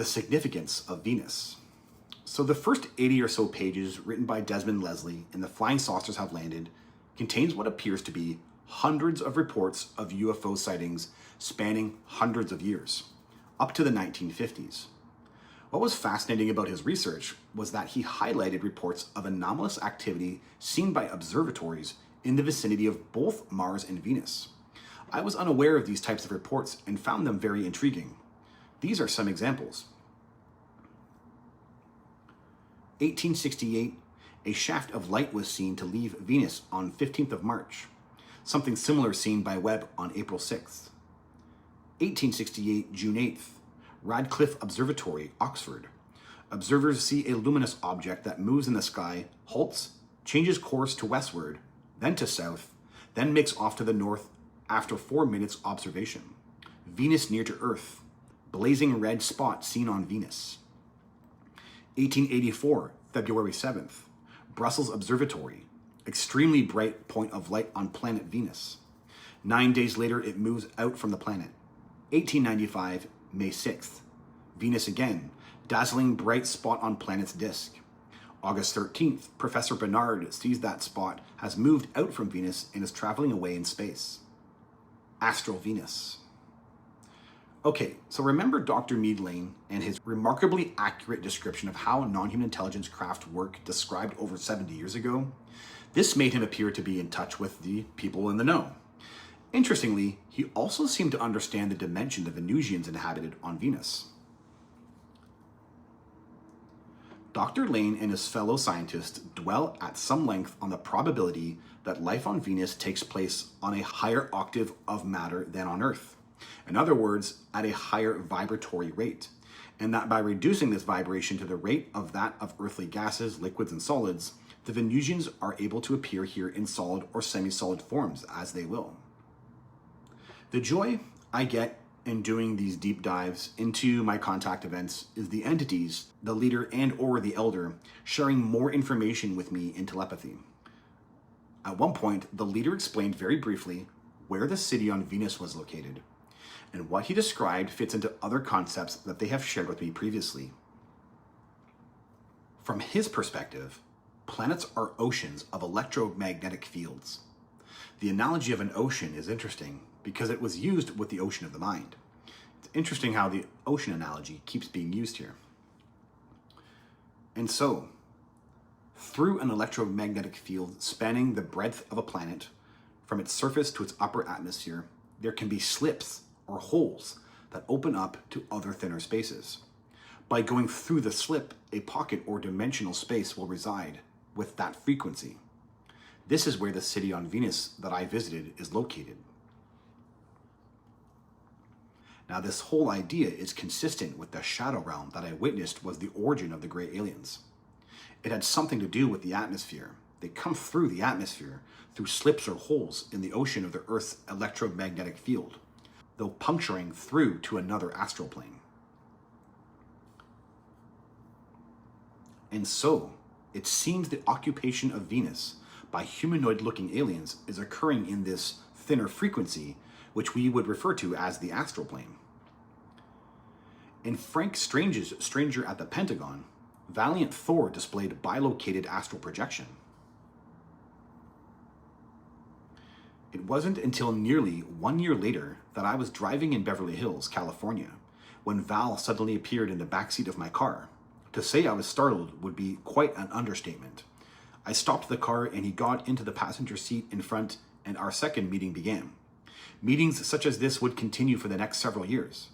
significance of Venus. So the first 80 or so pages written by Desmond Leslie in The Flying Saucers Have Landed contains what appears to be hundreds of reports of UFO sightings spanning hundreds of years, up to the 1950s. What was fascinating about his research was that he highlighted reports of anomalous activity seen by observatories in the vicinity of both Mars and Venus. I was unaware of these types of reports and found them very intriguing. These are some examples. 1868, a shaft of light was seen to leave Venus on 15th of March. Something similar seen by Webb on April 6th. 1868, June 8th, Radcliffe Observatory, Oxford. Observers see a luminous object that moves in the sky, halts, changes course to westward, then to south, then makes off to the north after 4 minutes observation. Venus near to Earth. Blazing red spot seen on Venus. 1884, February 7th, Brussels Observatory. Extremely bright point of light on planet Venus. 9 days later, it moves out from the planet. 1895, May 6th, Venus again. Dazzling bright spot on planet's disk. August 13th, Professor Bernard sees that spot has moved out from Venus and is traveling away in space. Astral Venus. Okay, so remember Dr. Meade Lane and his remarkably accurate description of how non-human intelligence craft work described over 70 years ago? This made him appear to be in touch with the people in the know. Interestingly, he also seemed to understand the dimension the Venusians inhabited on Venus. Dr. Lane and his fellow scientists dwell at some length on the probability that life on Venus takes place on a higher octave of matter than on Earth. In other words, at a higher vibratory rate, and that by reducing this vibration to the rate of that of earthly gases, liquids, and solids, the Venusians are able to appear here in solid or semi-solid forms as they will. The joy I get in doing these deep dives into my contact events is the entities, the leader and or the elder, sharing more information with me in telepathy. At one point, the leader explained very briefly where the city on Venus was located, and what he described fits into other concepts that they have shared with me previously. From his perspective, planets are oceans of electromagnetic fields. The analogy of an ocean is interesting because it was used with the ocean of the mind. It's interesting how the ocean analogy keeps being used here. And so, through an electromagnetic field spanning the breadth of a planet, from its surface to its upper atmosphere, there can be slips or holes that open up to other thinner spaces. By going through the slip, a pocket or dimensional space will reside with that frequency. This is where the city on Venus that I visited is located. Now, this whole idea is consistent with the shadow realm that I witnessed was the origin of the gray aliens. It had something to do with the atmosphere. They come through the atmosphere, through slips or holes in the ocean of the Earth's electromagnetic field, though puncturing through to another astral plane. And so, it seems the occupation of Venus by humanoid-looking aliens is occurring in this thinner frequency, which we would refer to as the astral plane. In Frank Strange's Stranger at the Pentagon, Valiant Thor displayed bilocated astral projection. It wasn't until nearly 1 year later that I was driving in Beverly Hills, California, when Val suddenly appeared in the backseat of my car. To say I was startled would be quite an understatement. I stopped the car and he got into the passenger seat in front, and our second meeting began. Meetings such as this would continue for the next several years.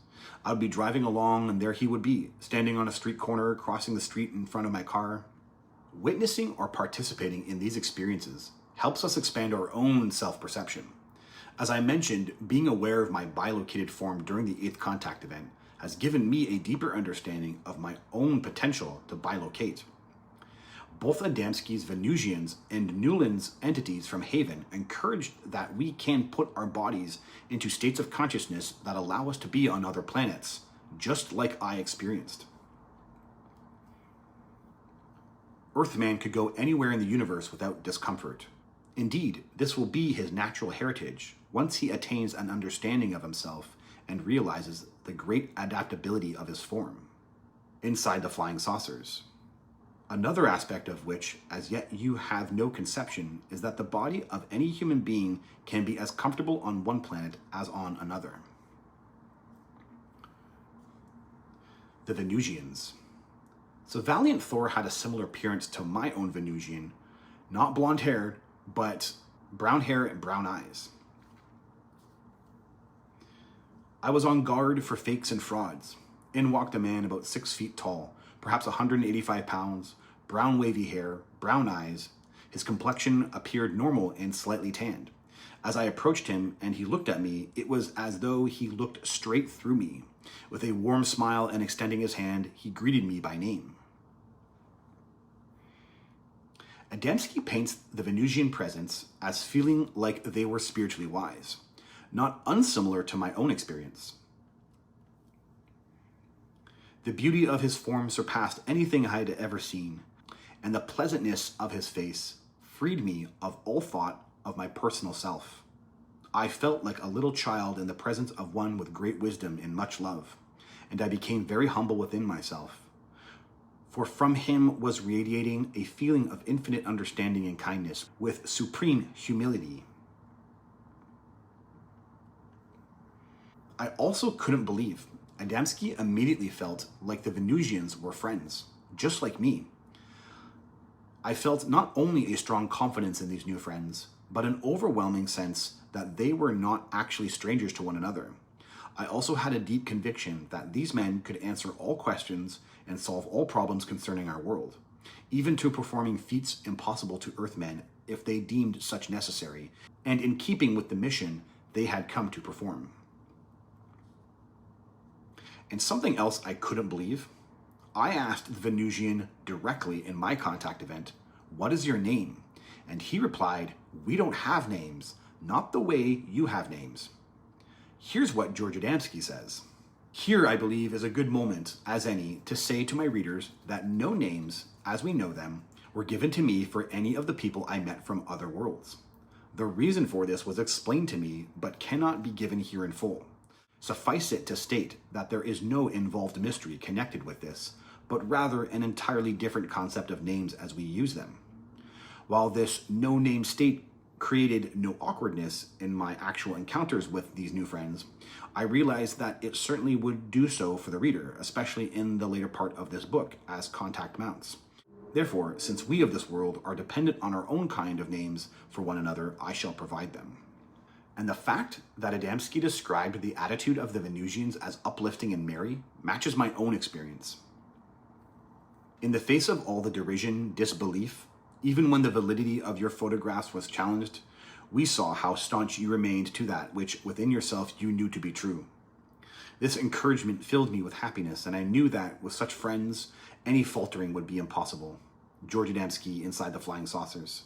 I would be driving along and there he would be, standing on a street corner, crossing the street in front of my car. Witnessing or participating in these experiences helps us expand our own self-perception. As I mentioned, being aware of my bilocated form during the 8th contact event has given me a deeper understanding of my own potential to bilocate. Both Adamski's Venusians and Newland's entities from Haven encouraged that we can put our bodies into states of consciousness that allow us to be on other planets, just like I experienced. Earthman could go anywhere in the universe without discomfort. Indeed, this will be his natural heritage once he attains an understanding of himself and realizes the great adaptability of his form. inside the flying saucers. Another aspect of which, as yet you have no conception, is that the body of any human being can be as comfortable on one planet as on another. The Venusians. So Valiant Thor had a similar appearance to my own Venusian, not blonde hair, but brown hair and brown eyes. I was on guard for fakes and frauds. In walked a man about 6 feet tall, perhaps 185 pounds, brown wavy hair, brown eyes. His complexion appeared normal and slightly tanned. As I approached him and he looked at me, it was as though he looked straight through me. With a warm smile and extending his hand, he greeted me by name. Adamski paints the Venusian presence as feeling like they were spiritually wise, not unsimilar to my own experience. The beauty of his form surpassed anything I had ever seen, and the pleasantness of his face freed me of all thought of my personal self. I felt like a little child in the presence of one with great wisdom and much love, and I became very humble within myself. For from him was radiating a feeling of infinite understanding and kindness with supreme humility. I also couldn't believe Adamski immediately felt like the Venusians were friends, just like me. I felt not only a strong confidence in these new friends, but an overwhelming sense that they were not actually strangers to one another. I also had a deep conviction that these men could answer all questions and solve all problems concerning our world, even to performing feats impossible to Earthmen if they deemed such necessary, and in keeping with the mission they had come to perform. And something else I couldn't believe, I asked the Venusian directly in my contact event, "What is your name?" And he replied, "We don't have names, not the way you have names." Here's what George Adamski says. Here, I believe, is a good moment, as any, to say to my readers that no names, as we know them, were given to me for any of the people I met from other worlds. The reason for this was explained to me, but cannot be given here in full. Suffice it to state that there is no involved mystery connected with this, but rather an entirely different concept of names as we use them. While this no-name state created no awkwardness in my actual encounters with these new friends, I realized that it certainly would do so for the reader, especially in the later part of this book, as contact mounts. Therefore, since we of this world are dependent on our own kind of names for one another, I shall provide them. And the fact that Adamski described the attitude of the Venusians as uplifting and merry matches my own experience. In the face of all the derision, disbelief, even when the validity of your photographs was challenged, we saw how staunch you remained to that which within yourself you knew to be true. This encouragement filled me with happiness, and I knew that with such friends, any faltering would be impossible. George Adamski, Inside the Flying Saucers.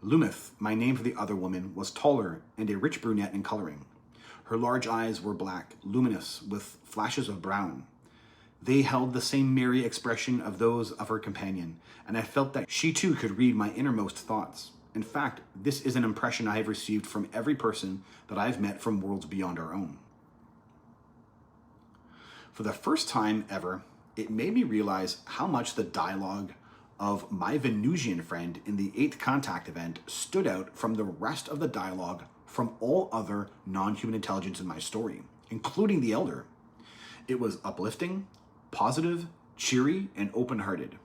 Lumith, my name for the other woman, was taller and a rich brunette in coloring. Her large eyes were black, luminous, with flashes of brown. They held the same merry expression of those of her companion, and I felt that she too could read my innermost thoughts. In fact, this is an impression I have received from every person that I have met from worlds beyond our own. For the first time ever, it made me realize how much the dialogue of my Venusian friend in the 8th contact event stood out from the rest of the dialogue from all other non-human intelligence in my story, including the Elder. It was uplifting, positive, cheery, and open-hearted.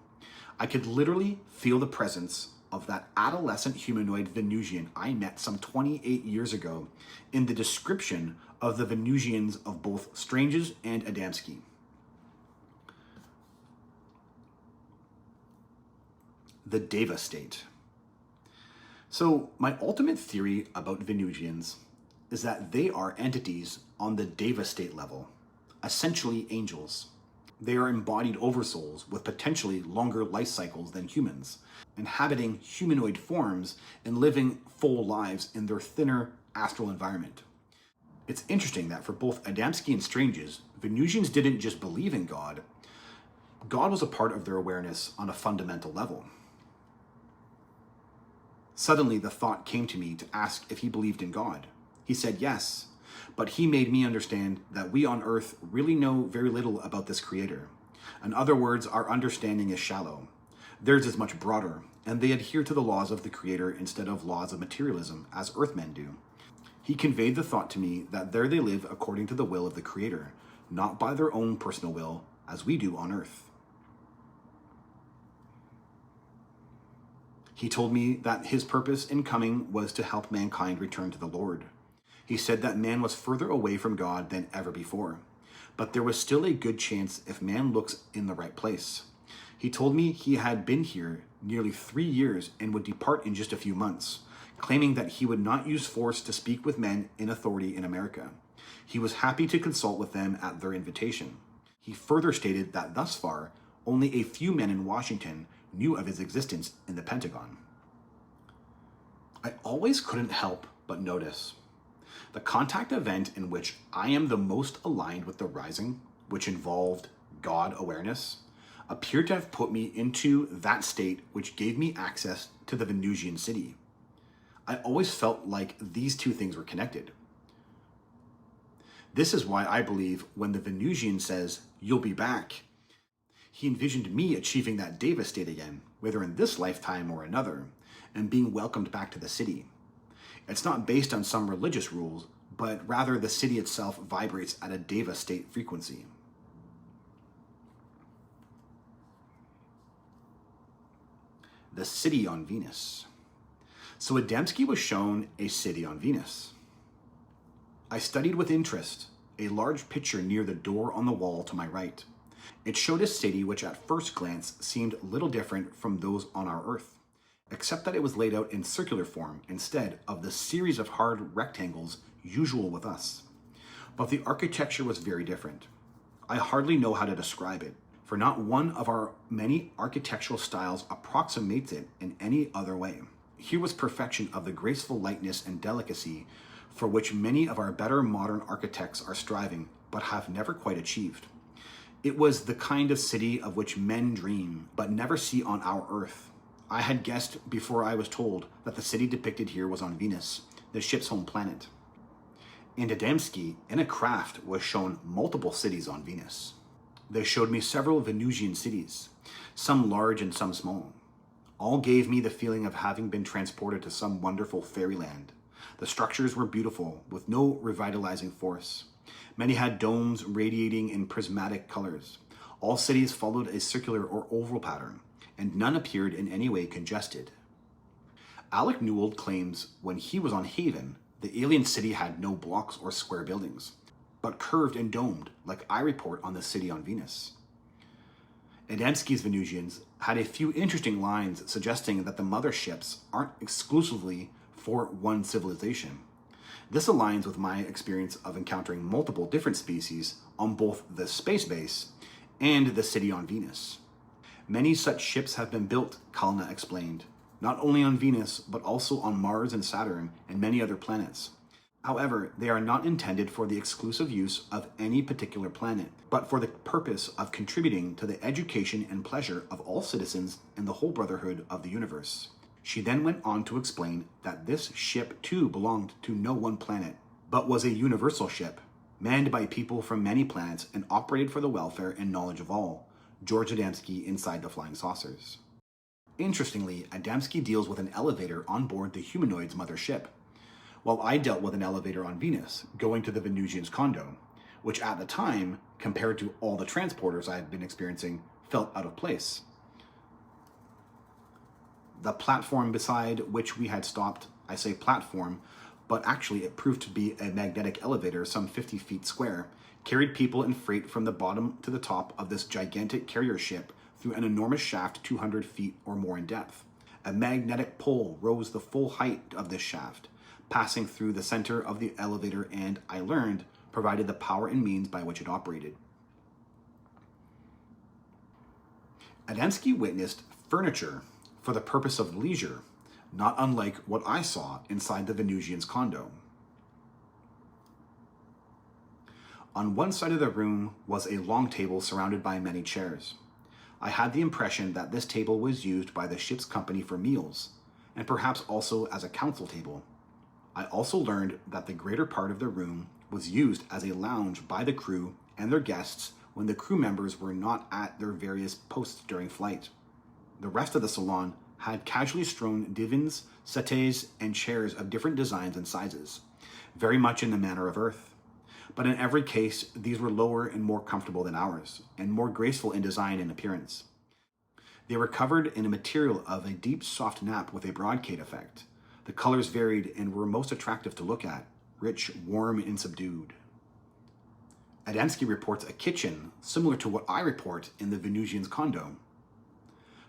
I could literally feel the presence of that adolescent humanoid Venusian I met some 28 years ago in the description of the Venusians of both Stranges and Adamski. The Deva state. So my ultimate theory about Venusians is that they are entities on the Deva state level, essentially angels. They are embodied oversouls with potentially longer life cycles than humans, inhabiting humanoid forms and living full lives in their thinner astral environment. It's interesting that for both Adamski and Stranges, Venusians didn't just believe in God. God was a part of their awareness on a fundamental level. Suddenly, the thought came to me to ask if he believed in God. He said yes, but he made me understand that we on Earth really know very little about this creator. In other words, our understanding is shallow. Theirs is much broader, and they adhere to the laws of the Creator instead of laws of materialism, as Earthmen do. He conveyed the thought to me that there they live according to the will of the Creator, not by their own personal will, as we do on Earth. He told me that his purpose in coming was to help mankind return to the Lord. He said that man was further away from God than ever before, but there was still a good chance if man looks in the right place. He told me he had been here nearly 3 years and would depart in just a few months, claiming that he would not use force to speak with men in authority in America. He was happy to consult with them at their invitation. He further stated that thus far, only a few men in Washington knew of his existence in the Pentagon. I always couldn't help but notice the contact event in which I am the most aligned with the rising, which involved God awareness, appeared to have put me into that state which gave me access to the Venusian city. I always felt like these two things were connected. This is why I believe when the Venusian says, "You'll be back," he envisioned me achieving that Deva state again, whether in this lifetime or another, and being welcomed back to the city. It's not based on some religious rules, but rather the city itself vibrates at a Deva state frequency. The city on Venus. So Adamski was shown a city on Venus. I studied with interest a large picture near the door on the wall to my right. It showed a city which at first glance seemed little different from those on our Earth, except that it was laid out in circular form instead of the series of hard rectangles usual with us. But the architecture was very different. I hardly know how to describe it, for not one of our many architectural styles approximates it in any other way. Here was perfection of the graceful lightness and delicacy for which many of our better modern architects are striving, but have never quite achieved. It was the kind of city of which men dream, but never see on our Earth. I had guessed before I was told that the city depicted here was on Venus, the ship's home planet. And Adamski, in a craft, was shown multiple cities on Venus. They showed me several Venusian cities, some large and some small. All gave me the feeling of having been transported to some wonderful fairyland. The structures were beautiful, with no revitalizing force. Many had domes radiating in prismatic colors. All cities followed a circular or oval pattern, and none appeared in any way congested. Alec Newell claims when he was on Haven, the alien city had no blocks or square buildings, but curved and domed, like I report on the city on Venus. Adamski's Venusians had a few interesting lines suggesting that the motherships aren't exclusively for one civilization. This aligns with my experience of encountering multiple different species on both the space base and the city on Venus. Many such ships have been built, Kalna explained, not only on Venus, but also on Mars and Saturn and many other planets. However, they are not intended for the exclusive use of any particular planet, but for the purpose of contributing to the education and pleasure of all citizens in the whole brotherhood of the universe. She then went on to explain that this ship too belonged to no one planet, but was a universal ship, manned by people from many planets and operated for the welfare and knowledge of all. George Adamski inside the Flying Saucers. Interestingly, Adamski deals with an elevator on board the humanoid's mother ship, while I dealt with an elevator on Venus, going to the Venusian's condo, which at the time, compared to all the transporters I had been experiencing, felt out of place. The platform beside which we had stopped, I say platform, but actually it proved to be a magnetic elevator some 50 feet square, carried people and freight from the bottom to the top of this gigantic carrier ship through an enormous shaft 200 feet or more in depth. A magnetic pole rose the full height of this shaft, passing through the center of the elevator and, I learned, provided the power and means by which it operated. Adamski witnessed furniture for the purpose of leisure, not unlike what I saw inside the Venusian's condo. On one side of the room was a long table surrounded by many chairs. I had the impression that this table was used by the ship's company for meals, and perhaps also as a council table. I also learned that the greater part of the room was used as a lounge by the crew and their guests when the crew members were not at their various posts during flight. The rest of the salon had casually strewn divans, settees, and chairs of different designs and sizes, very much in the manner of Earth. But in every case, these were lower and more comfortable than ours, and more graceful in design and appearance. They were covered in a material of a deep soft nap with a brocade effect. The colors varied and were most attractive to look at, rich, warm, and subdued. Adamski reports a kitchen similar to what I report in the Venusian's condo.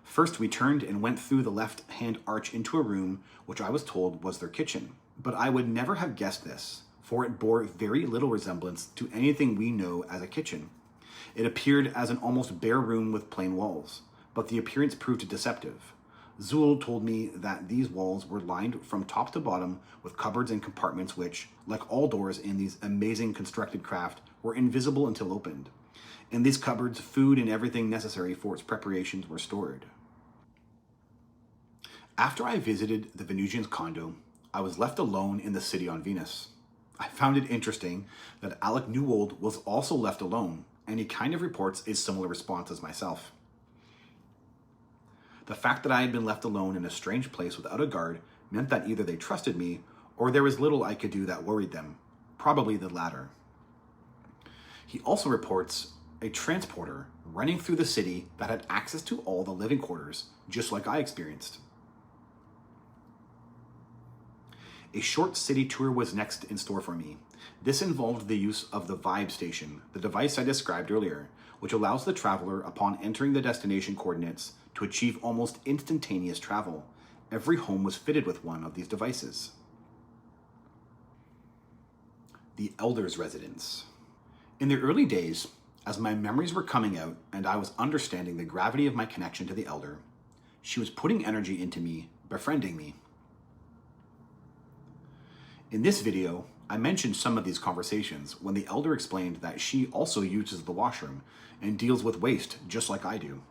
First, we turned and went through the left-hand arch into a room which I was told was their kitchen. But I would never have guessed this, for it bore very little resemblance to anything we know as a kitchen. It appeared as an almost bare room with plain walls, but the appearance proved deceptive. Zul told me that these walls were lined from top to bottom with cupboards and compartments which, like all doors in these amazing constructed craft, were invisible until opened. In these cupboards, food and everything necessary for its preparations were stored. After I visited the Venusian's condo, I was left alone in the city on Venus. I found it interesting that Alec Newold was also left alone, and he kind of reports a similar response as myself. The fact that I had been left alone in a strange place without a guard meant that either they trusted me or there was little I could do that worried them, probably the latter. He also reports a transporter running through the city that had access to all the living quarters, just like I experienced. A short city tour was next in store for me. This involved the use of the Vibe Station, the device I described earlier, which allows the traveler, upon entering the destination coordinates, to achieve almost instantaneous travel. Every home was fitted with one of these devices. The Elder's Residence. In the early days, as my memories were coming out and I was understanding the gravity of my connection to the Elder, she was putting energy into me, befriending me. In this video, I mentioned some of these conversations when the Elder explained that she also uses the washroom and deals with waste just like I do.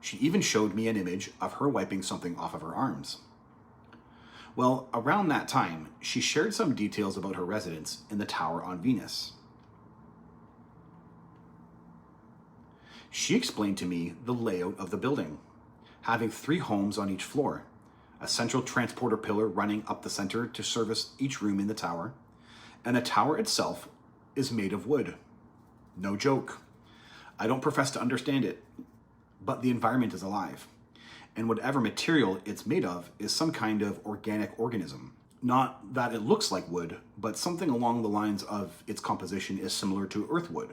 She even showed me an image of her wiping something off of her arms. Well, around that time, she shared some details about her residence in the tower on Venus. She explained to me the layout of the building, having 3 homes on each floor, a central transporter pillar running up the center to service each room in the tower, and the tower itself is made of wood. No joke. I don't profess to understand it, but the environment is alive, and whatever material it's made of is some kind of organic organism. Not that it looks like wood, but something along the lines of its composition is similar to earthwood.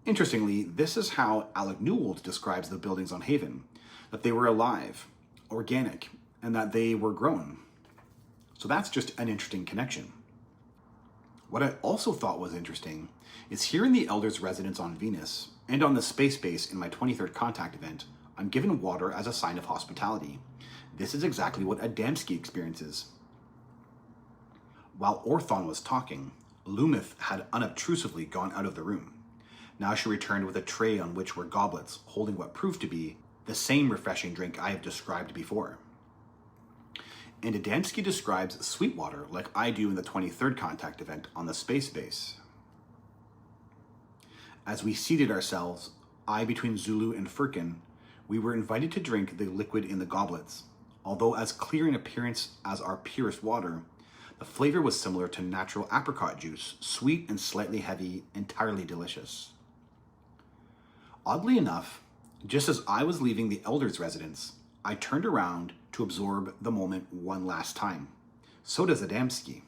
Interestingly, this is how Alec Newold describes the buildings on Haven, that they were alive, organic, and that they were grown. So that's just an interesting connection. What I also thought was interesting is here in the Elder's Residence on Venus, and on the space base in my 23rd contact event, I'm given water as a sign of hospitality. This is exactly what Adamski experiences. While Orthon was talking, Lumith had unobtrusively gone out of the room. Now she returned with a tray on which were goblets holding what proved to be the same refreshing drink I have described before. And Adamski describes sweet water like I do in the 23rd contact event on the space base. As we seated ourselves, I between Zulu and Firkin, we were invited to drink the liquid in the goblets. Although as clear in appearance as our purest water, the flavor was similar to natural apricot juice, sweet and slightly heavy, entirely delicious. Oddly enough, just as I was leaving the Elder's Residence, I turned around to absorb the moment one last time. So does Adamski.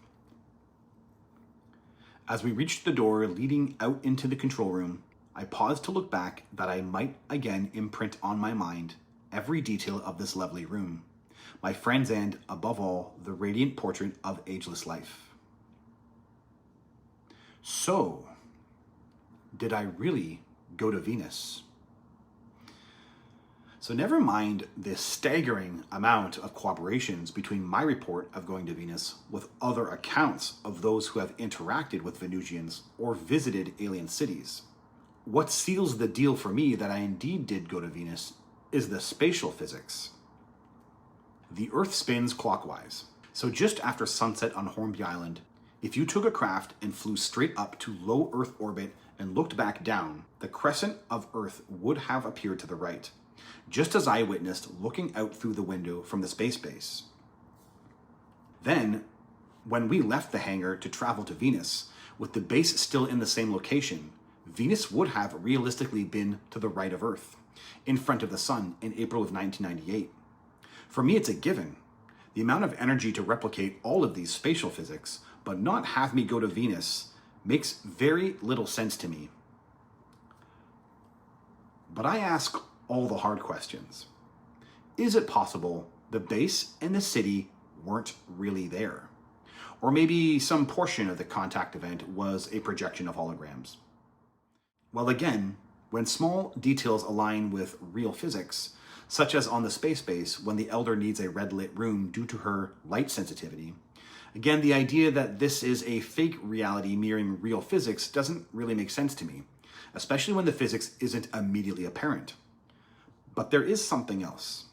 As we reached the door leading out into the control room, I paused to look back that I might again imprint on my mind every detail of this lovely room, my friends and, above all, the radiant portrait of ageless life. So, did I really go to Venus? So never mind the staggering amount of cooperations between my report of going to Venus with other accounts of those who have interacted with Venusians or visited alien cities. What seals the deal for me that I indeed did go to Venus is the spatial physics. The Earth spins clockwise. So just after sunset on Hornby Island, if you took a craft and flew straight up to low Earth orbit and looked back down, the crescent of Earth would have appeared to the right, just as I witnessed looking out through the window from the space base. Then, when we left the hangar to travel to Venus, with the base still in the same location, Venus would have realistically been to the right of Earth, in front of the Sun in April of 1998. For me, it's a given. The amount of energy to replicate all of these spatial physics, but not have me go to Venus, makes very little sense to me. But I ask all the hard questions. Is it possible the base and the city weren't really there? Or maybe some portion of the contact event was a projection of holograms? Well, again, when small details align with real physics, such as on the space base when the Elder needs a red lit room due to her light sensitivity, again, the idea that this is a fake reality mirroring real physics doesn't really make sense to me, especially when the physics isn't immediately apparent. But there is something else.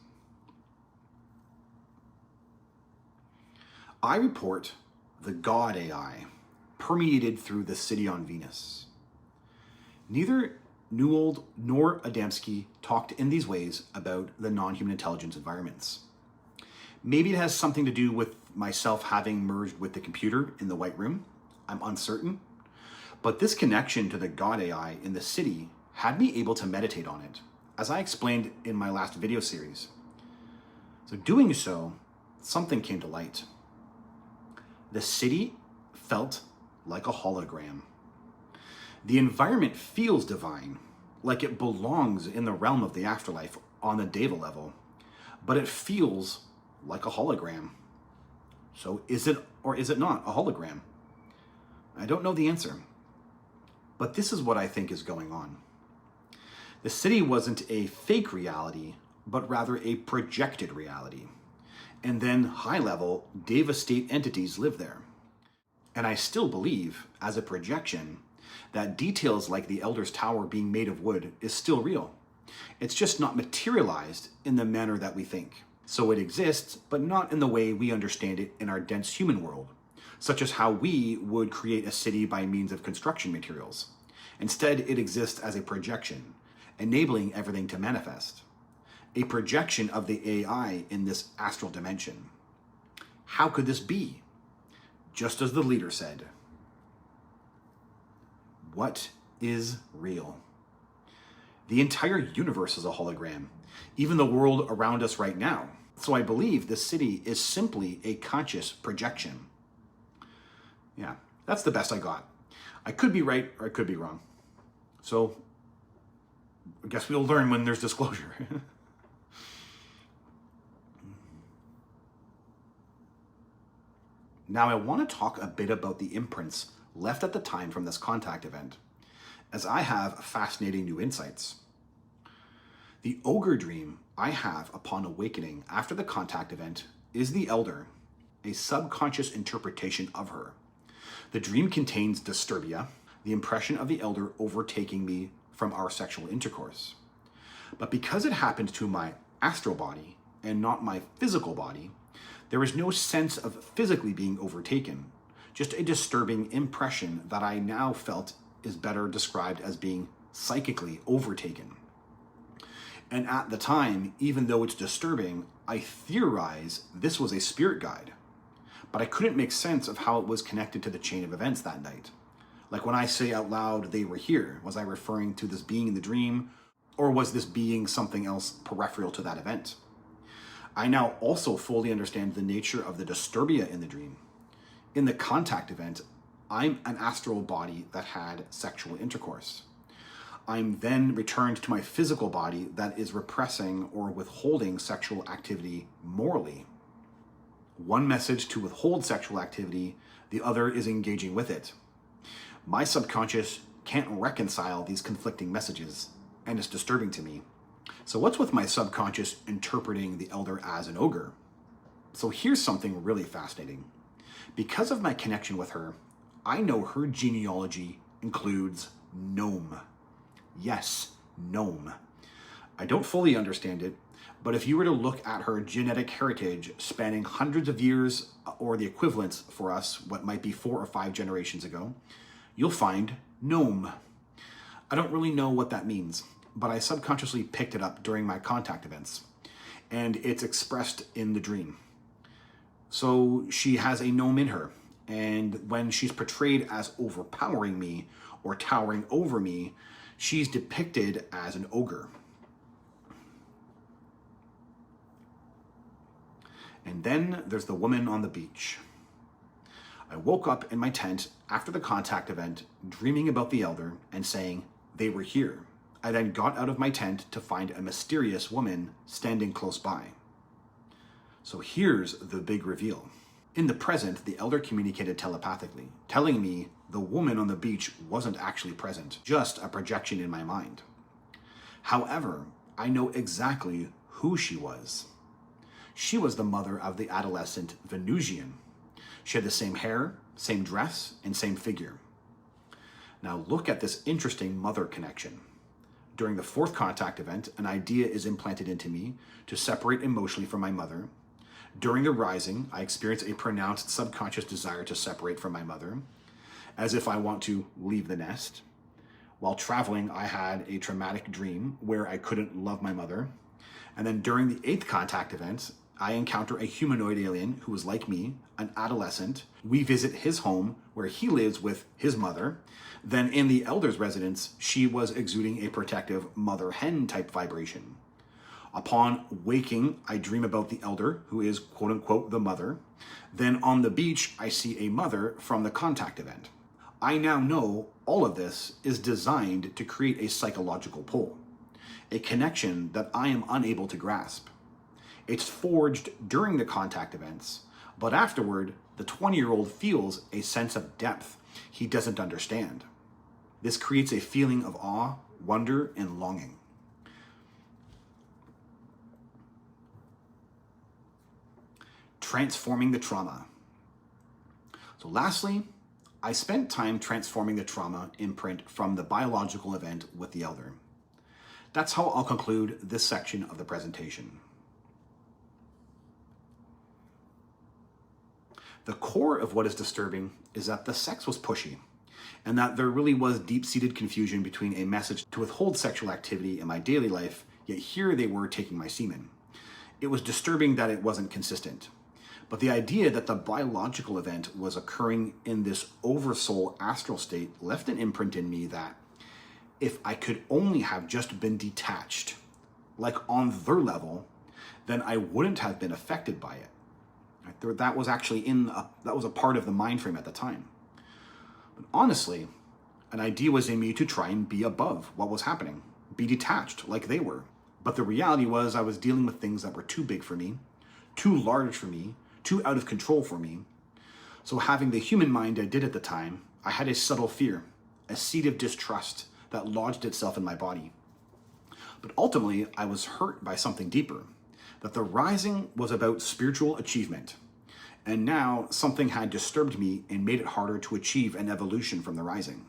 I report the God AI permeated through the city on Venus. Neither Newell nor Adamski talked in these ways about the non-human intelligence environments. Maybe it has something to do with myself having merged with the computer in the White Room. I'm uncertain. But this connection to the God AI in the city had me able to meditate on it, as I explained in my last video series. So doing so, something came to light. The city felt like a hologram. The environment feels divine, like it belongs in the realm of the afterlife on the Deva level, but it feels like a hologram. So is it or is it not a hologram? I don't know the answer, but this is what I think is going on. The city wasn't a fake reality, but rather a projected reality. And then high-level Deva state entities live there. And I still believe, as a projection, that details like the Elder's Tower being made of wood is still real. It's just not materialized in the manner that we think. So it exists, but not in the way we understand it in our dense human world, such as how we would create a city by means of construction materials. Instead, it exists as a projection, enabling everything to manifest. A projection of the AI in this astral dimension. How could this be? Just as the leader said, what is real? The entire universe is a hologram, even the world around us right now. So I believe this city is simply a conscious projection. Yeah, that's the best I got. I could be right or I could be wrong. So I guess we'll learn when there's disclosure. Now I want to talk a bit about the imprints left at the time from this contact event, as I have fascinating new insights. The ogre dream I have upon awakening after the contact event is the Elder, a subconscious interpretation of her. The dream contains disturbia, the impression of the Elder overtaking me from our sexual intercourse. But because it happened to my astral body and not my physical body, there is no sense of physically being overtaken, just a disturbing impression that I now felt is better described as being psychically overtaken. And at the time, even though it's disturbing, I theorize this was a spirit guide, but I couldn't make sense of how it was connected to the chain of events that night. Like when I say out loud, they were here, was I referring to this being in the dream, or was this being something else peripheral to that event? I now also fully understand the nature of the disturbia in the dream. In the contact event, I'm an astral body that had sexual intercourse. I'm then returned to my physical body that is repressing or withholding sexual activity morally. One message to withhold sexual activity, the other is engaging with it. My subconscious can't reconcile these conflicting messages, and it's disturbing to me. So what's with my subconscious interpreting the Elder as an ogre? So here's something really fascinating. Because of my connection with her, I know her genealogy includes gnome. Yes, gnome. I don't fully understand it, but if you were to look at her genetic heritage spanning hundreds of years, or the equivalents for us, what might be 4 or 5 generations ago, you'll find gnome. I don't really know what that means, but I subconsciously picked it up during my contact events, and it's expressed in the dream. So she has a gnome in her, and when she's portrayed as overpowering me or towering over me, she's depicted as an ogre. And then there's the woman on the beach. I woke up in my tent after the contact event, dreaming about the elder and saying, they were here. I then got out of my tent to find a mysterious woman standing close by. So here's the big reveal. In the present, the elder communicated telepathically, telling me the woman on the beach wasn't actually present, just a projection in my mind. However, I know exactly who she was. She was the mother of the adolescent Venusian. She had the same hair, same dress, and same figure. Now look at this interesting mother connection. During the fourth contact event, an idea is implanted into me to separate emotionally from my mother. During the rising, I experience a pronounced subconscious desire to separate from my mother, as if I want to leave the nest. While traveling, I had a traumatic dream where I couldn't love my mother. And then during the eighth contact event, I encounter a humanoid alien who is like me, an adolescent. We visit his home where he lives with his mother. Then in the elder's residence, she was exuding a protective mother-hen type vibration. Upon waking, I dream about the elder, who is quote unquote the mother. Then on the beach, I see a mother from the contact event. I now know all of this is designed to create a psychological pull, a connection that I am unable to grasp. It's forged during the contact events, but afterward, the 20-year-old feels a sense of depth he doesn't understand. This creates a feeling of awe, wonder, and longing. Transforming the trauma. So lastly, I spent time transforming the trauma imprint from the biological event with the elder. That's how I'll conclude this section of the presentation. The core of what is disturbing is that the sex was pushy, and that there really was deep-seated confusion between a message to withhold sexual activity in my daily life, yet here they were taking my semen. It was disturbing that it wasn't consistent. But the idea that the biological event was occurring in this oversoul astral state left an imprint in me that if I could only have just been detached, like on their level, then I wouldn't have been affected by it. That was actually that was a part of the mind frame at the time. But honestly, an idea was in me to try and be above what was happening, be detached like they were. But the reality was I was dealing with things that were too big for me, too large for me, too out of control for me. So having the human mind I did at the time, I had a subtle fear, a seed of distrust that lodged itself in my body. But ultimately, I was hurt by something deeper, that the rising was about spiritual achievement. And now something had disturbed me and made it harder to achieve an evolution from the rising.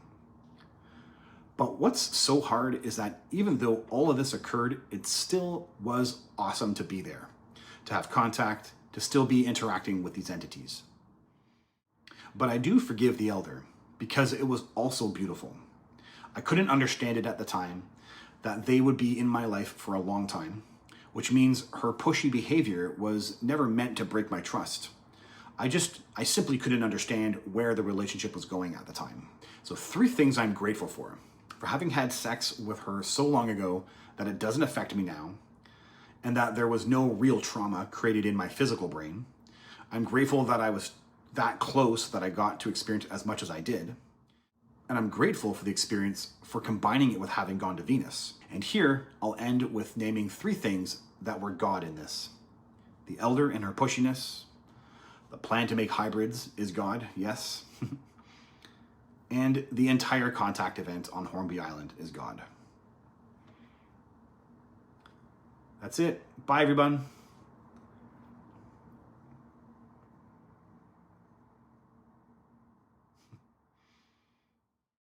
But what's so hard is that even though all of this occurred, it still was awesome to be there, to have contact, to still be interacting with these entities. But I do forgive the elder because it was also beautiful. I couldn't understand it at the time that they would be in my life for a long time, which means her pushy behavior was never meant to break my trust. I simply couldn't understand where the relationship was going at the time. So 3 things I'm grateful for having had sex with her so long ago that it doesn't affect me now, and that there was no real trauma created in my physical brain. I'm grateful that I was that close that I got to experience as much as I did. And I'm grateful for the experience for combining it with having gone to Venus. And here, I'll end with naming 3 things that were God in this. The elder and her pushiness. The plan to make hybrids is God, yes. And the entire contact event on Hornby Island is God. That's it. Bye, everyone.